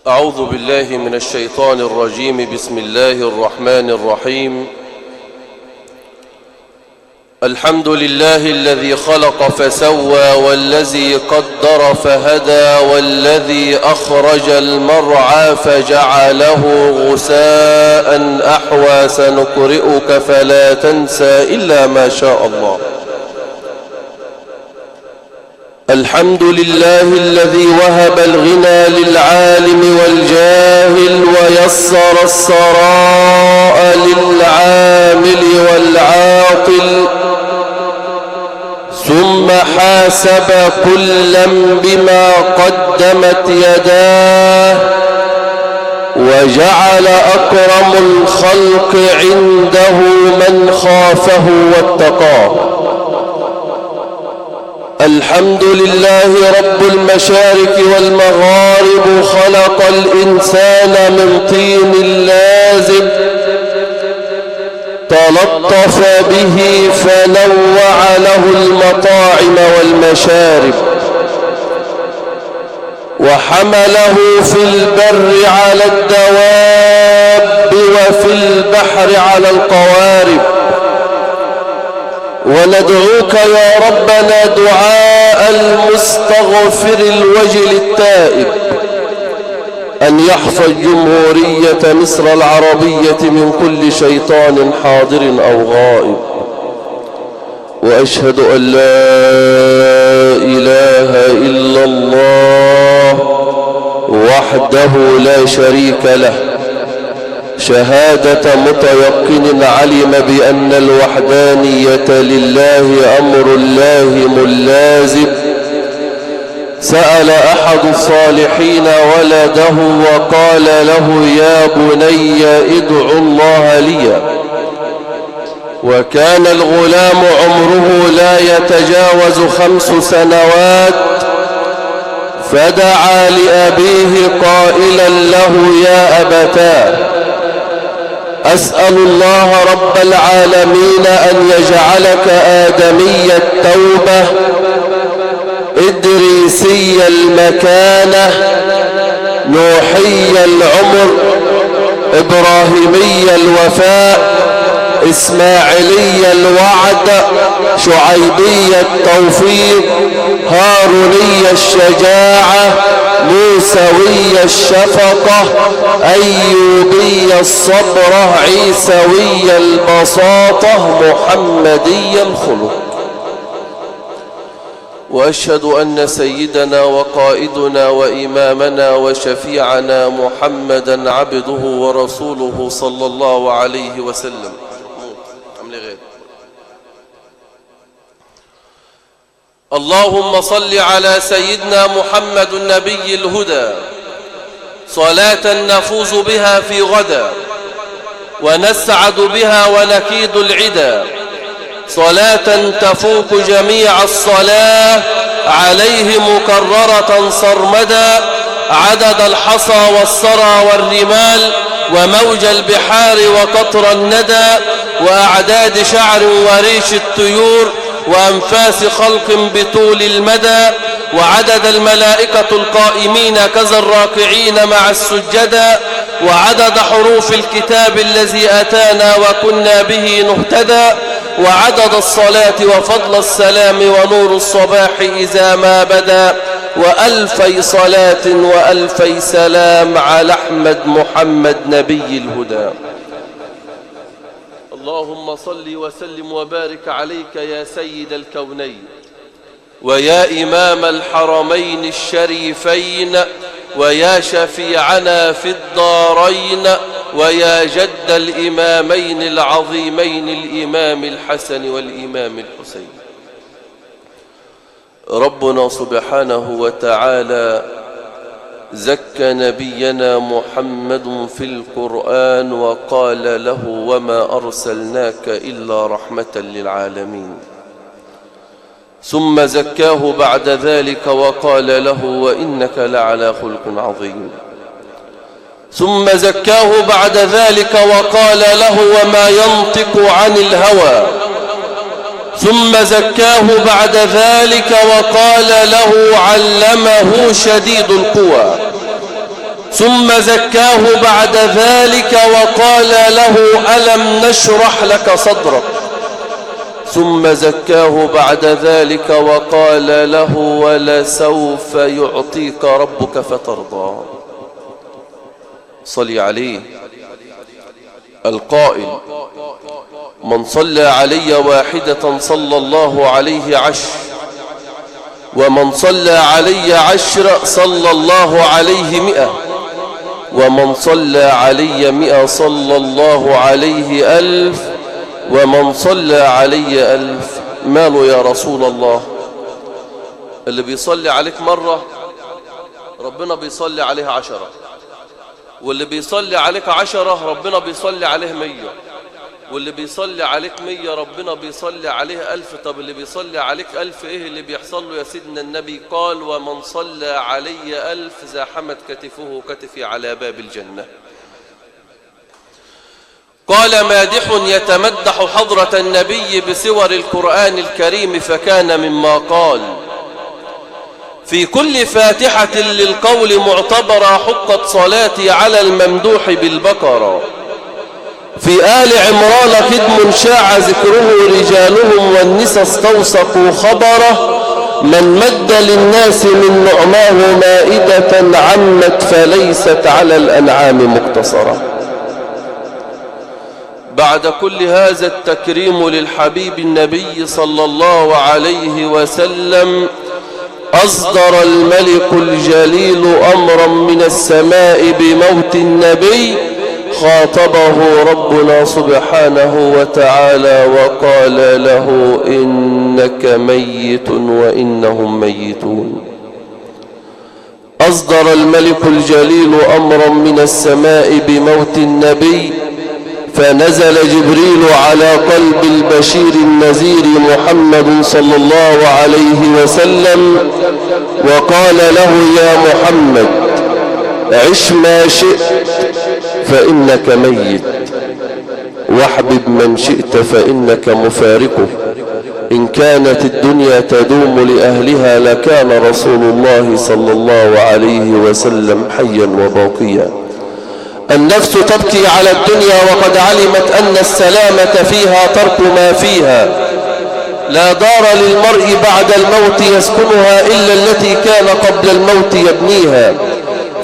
أعوذ بالله من الشيطان الرجيم. بسم الله الرحمن الرحيم. الحمد لله الذي خلق فسوى والذي قدر فهدى والذي أخرج المرعى فجعله غثاء أحوى سنقرئك فلا تنسى إلا ما شاء الله. الحمد لله الذي وهب الغنى للعالم والجاهل ويسر الثراء للعامل والعاقل، ثم حاسب كلا بما قدمت يداه، وجعل أكرم الخلق عنده من خافه واتقاه. الحمد لله رب المشارق والمغارب، خلق الإنسان من طين لازب، تلطف به فنوع له المطاعم والمشارب، وحمله في البر على الدواب وفي البحر على القوارب. وندعوك يا ربنا دعاء المستغفر الوجل التائب أن يحفظ جمهورية مصر العربية من كل شيطان حاضر أو غائب. وأشهد أن لا إله إلا الله وحده لا شريك له، شهادة متيقن علم بأن الوحدانية لله أمر لازم لازم. سأل أحد الصالحين ولده وقال له يا بني ادع الله لي، وكان الغلام عمره لا يتجاوز 5 سنوات، فدعا لأبيه قائلا له يا أبتاه أسأل الله رب العالمين أن يجعلك آدمي التوبة إدريسي المكانة نوحي العمر إبراهيمي الوفاء إسماعيلي الوعد شعيبي التوفيق هاروني الشجاعة موسوي الشفقة أيوبي الصبرة عيسوي البساطة محمدي الخلق. وأشهد أن سيدنا وقائدنا وإمامنا وشفيعنا محمدا عبده ورسوله صلى الله عليه وسلم. اللهم صل على سيدنا محمد النبي الهدى صلاة نفوز بها في غدا ونسعد بها ونكيد العدا، صلاة تفوق جميع الصلاة عليه مكررة صرمدا، عدد الحصى والثرى والرمال وموج البحار وقطر الندى، وأعداد شعر وريش الطيور وأنفاس خلق بطول المدى، وعدد الملائكة القائمين كذا الراكعين مع السجدا، وعدد حروف الكتاب الذي أتانا وكنا به نهتدى، وعدد الصلاة وفضل السلام ونور الصباح إذا ما بدا، وألفي صلاة وألفي سلام على أحمد محمد نبي الهدى. اللهم صل وسلم وبارك عليك يا سيد الكونين ويا إمام الحرمين الشريفين ويا شفيعنا في الدارين ويا جد الإمامين العظيمين الإمام الحسن والإمام الحسين. ربنا سبحانه وتعالى زكى نبينا محمد في القرآن وقال له وما أرسلناك إلا رحمة للعالمين، ثم زكاه بعد ذلك وقال له وإنك لعلى خلق عظيم، ثم زكاه بعد ذلك وقال له وما ينطق عن الهوى، ثم زكاه بعد ذلك وقال له علمه شديد القوى، ثم زكاه بعد ذلك وقال له ألم نشرح لك صدرك. ثم زكاه بعد ذلك وقال له ولسوف يعطيك ربك فترضى. صلي عليه القائل من صلى علي واحدة صلى الله عليه 10، ومن صلى علي 10 صلى الله عليه 100، ومن صلى علي 100 صلى الله عليه 1000، ومن صلى علي 1000. ماله يا رسول الله؟ اللي بيصلي عليك مرة ربنا بيصلي عليه 10، واللي بيصلي عليك 10 ربنا بيصلي عليه 100، واللي بيصلي عليك 100 ربنا بيصلي عليه 1000. طب اللي بيصلي عليك 1000 ايه اللي بيحصل له يا سيدنا النبي؟ قال ومن صلى علي 1000 زاحمت كتفه كتفي على باب الجنة. قال مادح يتمدح حضرة النبي بسور القرآن الكريم فكان مما قال في كل فاتحة للقول معتبرة حقت صلاتي على الممدوح بالبقرة. في آل عمران خدم شاع ذكره رجالهم والنساء استوثقوا خبره. من مد للناس من نعماه مائدة عمت فليست على الأنعام مقتصرة. بعد كل هذا التكريم للحبيب النبي صلى الله عليه وسلم أصدر الملك الجليل أمرا من السماء بموت النبي، خاطبه ربنا سبحانه وتعالى وقال له إنك ميت وإنهم ميتون. أصدر الملك الجليل أمرا من السماء بموت النبي، فنزل جبريل على قلب البشير النذير محمد صلى الله عليه وسلم وقال له يا محمد عش ما شئت فإنك ميت، واحبب من شئت فإنك مفارقه. إن كانت الدنيا تدوم لأهلها لكان رسول الله صلى الله عليه وسلم حيا وباقيا. النفس تبكي على الدنيا وقد علمت أن السلامة فيها ترك ما فيها. لا دار للمرء بعد الموت يسكنها إلا التي كان قبل الموت يبنيها،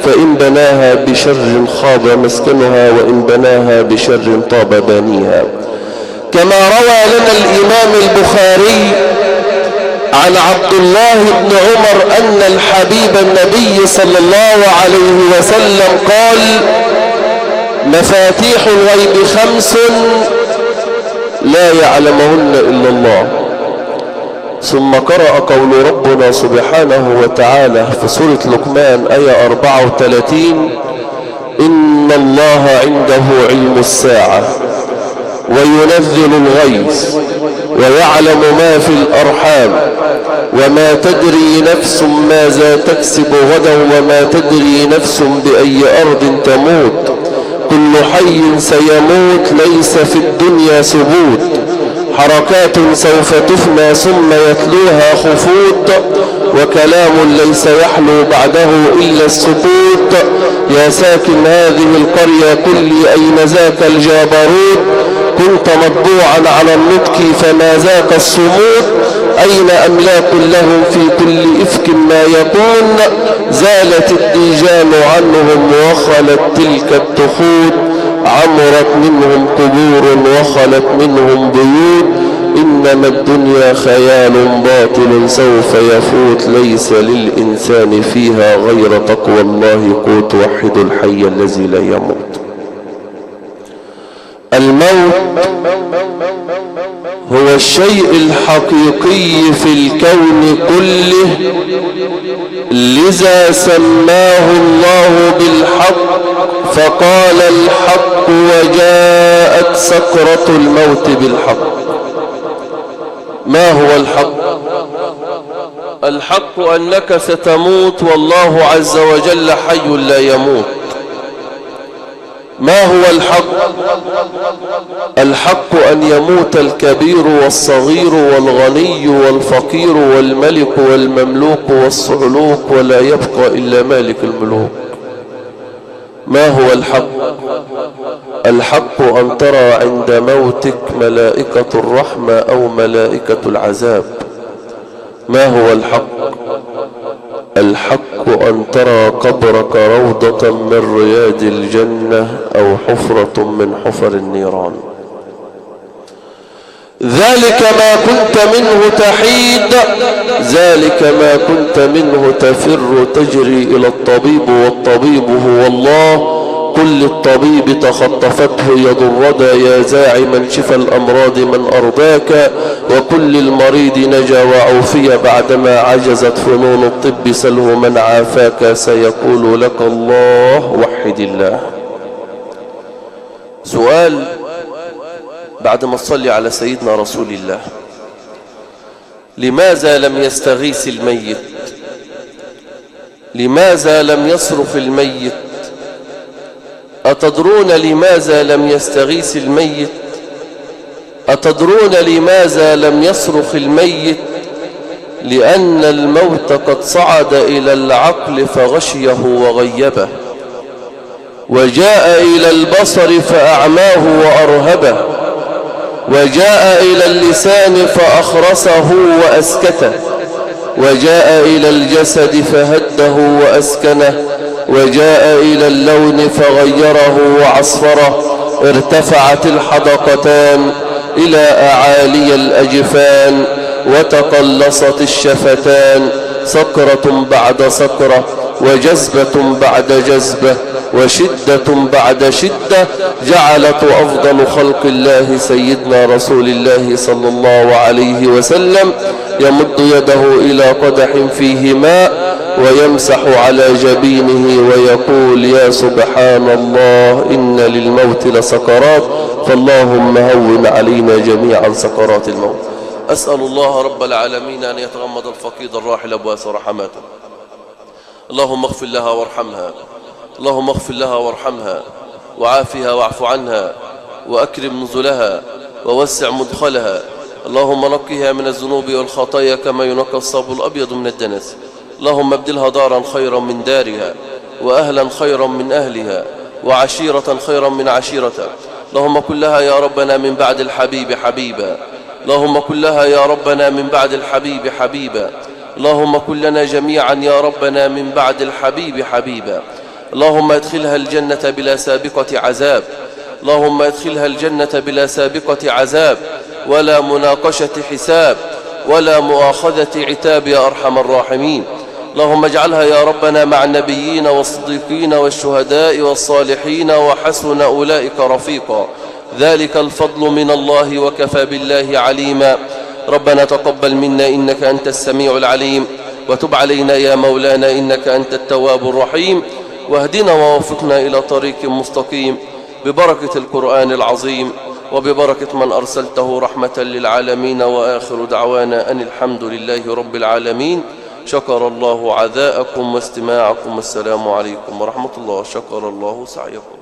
فإن بناها بشر خاب مسكنها وإن بناها بشر طاب بانيها. كما روى لنا الإمام البخاري عن عبد الله بن عمر أن الحبيب النبي صلى الله عليه وسلم قال مفاتيح الغيب 5 لا يعلمهن إلا الله. ثم قرأ قول ربنا سبحانه وتعالى في سورة لقمان آية 34 إن الله عنده علم الساعة وينزل الغيث ويعلم ما في الأرحام وما تدري نفس ماذا تكسب غدا وما تدري نفس بأي أرض تموت. كل حي سيموت ليس في الدنيا ثبوت، حركات سوف تفنى ثم يتلوها خفوت، وكلام ليس يحلو بعده إلا السكوت. يا ساكن هذه القرية كل أين ذاك الجبروت، كنت مطبوعا على النطق فما ذاك الصمود. أين أملاك لهم في كل إفك ما يكون، زالت الديجان عنهم وخلت تلك التخوت، عمرت منهم قبور وخلت منهم بيوت. إنما الدنيا خيال باطل سوف يفوت، ليس للإنسان فيها غير تقوى الله قوت، وحد الحي الذي لا يموت. الموت هو الشيء الحقيقي في الكون كله، لذا سماه الله بالحق فقال الحق وجاءت سكرة الموت بالحق. ما هو الحق؟ الحق أنك ستموت والله عز وجل حي لا يموت. ما هو الحق؟ الحق أن يموت الكبير والصغير والغني والفقير والملك والمملوك والصعلوك، ولا يبقى إلا مالك الملوك. ما هو الحق؟ الحق أن ترى عند موتك ملائكة الرحمة أو ملائكة العذاب. ما هو الحق؟ الحق أن ترى قبرك روضة من رياض الجنة أو حفرة من حفر النيران. ذلك ما كنت منه تحيد، ذلك ما كنت منه تفر، تجري إلى الطبيب والطبيب هو الله. كل الطبيب تخطفته يد الردى، يا زاعما شفى الأمراض من أرضاك، وكل المريض نجا وعوفي بعدما عجزت فنون الطب، سله من عافاك سيقول لك الله، وحد الله. سؤال بعد ما تصلي على سيدنا رسول الله: لماذا لم يستغيث الميت؟ لماذا لم يصرخ الميت؟ أتدرون لماذا لم يستغيث الميت؟ أتدرون لماذا لم يصرخ الميت؟ لأن الموت قد صعد إلى العقل فغشيه وغيبه، وجاء إلى البصر فأعماه وأرهبه، وجاء إلى اللسان فأخرسه وأسكته، وجاء إلى الجسد فهده وأسكنه، وجاء إلى اللون فغيره وعصفره. ارتفعت الحدقتان إلى أعالي الأجفان، وتقلصت الشفتان، سكرة بعد سكرة، وجذبة بعد جذبة، وشدة بعد شدة، جعلت أفضل خلق الله سيدنا رسول الله صلى الله عليه وسلم يمد يده إلى قدح فيه ماء ويمسح على جبينه ويقول: يا سبحان الله، إن للموت لسكرات، فاللهم هون علينا جميعا سكرات الموت. أسأل الله رب العالمين أن يتغمد الفقيد الراحل أبواس رحماته. اللهم اغفر لها وارحمها، اللهم اغفر لها وارحمها، وعافها واعف عنها، وأكرم نزلها، ووسع مدخلها. اللهم نقها من الذنوب والخطايا كما ينقى الصوب الأبيض من الدنس. اللهم ابدلها دارا خيرا من دارها، وأهلا خيرا من أهلها، وعشيرة خيرا من عشيرتها. اللهم كن لها يا ربنا من بعد الحبيب حبيبا، اللهم كن لها يا ربنا من بعد الحبيب حبيبا، اللهم كن لنا جميعا يا ربنا من بعد الحبيب حبيبا. اللهم ادخلها الجنة بلا سابقة عذاب، اللهم ادخلها الجنة بلا سابقة عذاب، ولا مناقشة حساب، ولا مؤاخذة عتاب يا أرحم الراحمين. اللهم اجعلها يا ربنا مع النبيين والصديقين والشهداء والصالحين، وحسن أولئك رفيقا. ذلك الفضل من الله، وكفى بالله عليما. ربنا تقبل منا إنك أنت السميع العليم، وتب علينا يا مولانا إنك أنت التواب الرحيم، واهدنا ووفقنا إلى طريق مستقيم ببركة القرآن العظيم، وببركة من أرسلته رحمة للعالمين. وآخر دعوانا أن الحمد لله رب العالمين. شكر الله عذاءكم واستماعكم، والسلام عليكم ورحمة الله. شكر الله سعيكم.